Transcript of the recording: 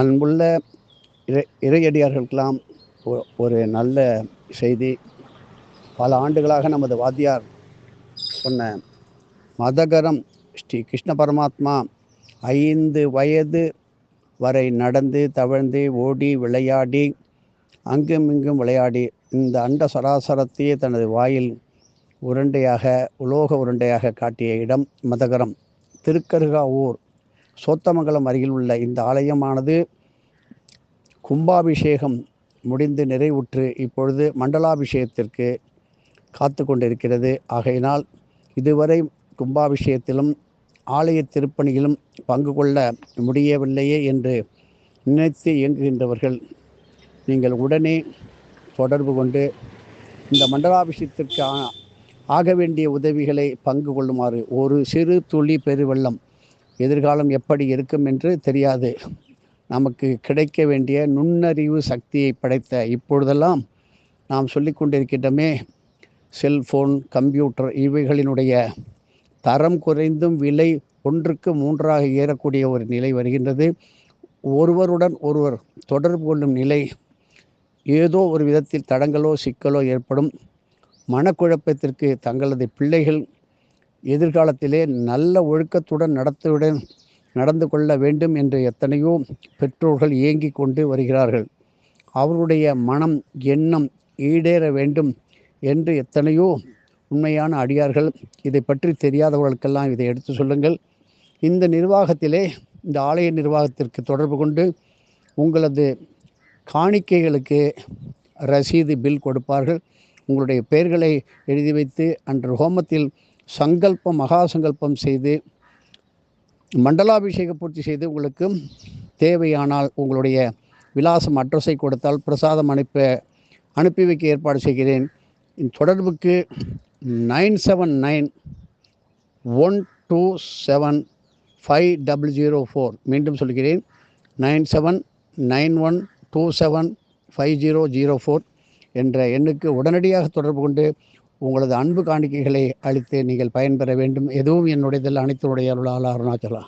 அன்புள்ள இறையடியார்களுக்கெல்லாம் ஒரு நல்ல செய்தி. பல ஆண்டுகளாக நமது வாத்தியார் சொன்ன மதகரம் ஸ்ரீ கிருஷ்ண பரமாத்மா 5 வயது வரை நடந்து தவழ்ந்து ஓடி விளையாடி அங்கும் இங்கும் விளையாடி இந்த அண்ட சராசரத்தையே தனது வாயில் உருண்டையாக உலோக உருண்டையாக காட்டிய இடம் மதகரம். திருக்கருகாவூர் சோத்தமங்கலம் அருகில் உள்ள இந்த ஆலயமானது கும்பாபிஷேகம் முடிந்து நிறைவுற்று இப்பொழுது மண்டலாபிஷேகத்திற்கு காத்து கொண்டிருக்கிறது. ஆகையினால் இதுவரை கும்பாபிஷேகத்திலும் ஆலய திருப்பணியிலும் பங்கு கொள்ள முடியவில்லையே என்று நினைத்து இயங்குகின்றவர்கள் நீங்கள் உடனே தொடர்பு கொண்டு இந்த மண்டலாபிஷேகத்திற்கு ஆக வேண்டிய உதவிகளை பங்கு கொள்ளுமாறு. ஒரு சிறு துளி பெருவெள்ளம் எதிர்காலம் எப்படி இருக்கும் என்று தெரியாது. நமக்கு கிடைக்க வேண்டிய நுண்ணறிவு சக்தியை படைத்த இப்பொழுதெல்லாம் நாம் சொல்லி கொண்டிருக்கின்றமே, செல்ஃபோன், கம்ப்யூட்டர் இவைகளினுடைய தரம் குறைந்தும் விலை 1க்கு 3ஆக ஏறக்கூடிய ஒரு நிலை வருகின்றது. ஒருவருடன் ஒருவர் தொடர்பு கொள்ளும் நிலை ஏதோ ஒரு விதத்தில் தடங்களோ சிக்கலோ ஏற்படும். மனக்குழப்பத்திற்கு தங்களது பிள்ளைகள் எதிர்காலத்திலே நல்ல ஒழுக்கத்துடன் நடந்து கொள்ள வேண்டும் என்று எத்தனையோ பெற்றோர்கள் ஏங்கி கொண்டு வருகிறார்கள். அவருடைய மனம் எண்ணம் ஈடேற வேண்டும் என்று எத்தனையோ உண்மையான அடியார்கள். இதை பற்றி தெரியாதவர்களுக்கெல்லாம் இதை எடுத்து சொல்லுங்கள். இந்த நிர்வாகத்திலே இந்த ஆலய நிர்வாகத்திற்கு தொடர்பு கொண்டு உங்களது காணிக்கைகளுக்கு ரசீது பில் கொடுப்பார்கள். உங்களுடைய பெயர்களை எழுதி வைத்து அன்று ஹோமத்தில் சங்கல்பம் மகா சங்கல்பம் செய்து மண்டலாபிஷேக பூர்த்தி செய்து உங்களுக்கு தேவையானால் உங்களுடைய விலாசம் அட்ரஸை கொடுத்தால் பிரசாதம் அனுப்பி வைக்க ஏற்பாடு செய்கிறேன். தொடர்புக்கு 9791275004. மீண்டும் சொல்கிறேன், 9791275004 என்ற எண்ணுக்கு உடனடியாக தொடர்பு கொண்டு உங்களது அன்பு காணிக்கைகளை அளித்து நீங்கள் பயன்பெற வேண்டும். எதுவும் என்னுடையதில் அனைத்துடைய அருளால் அருணாச்சலா.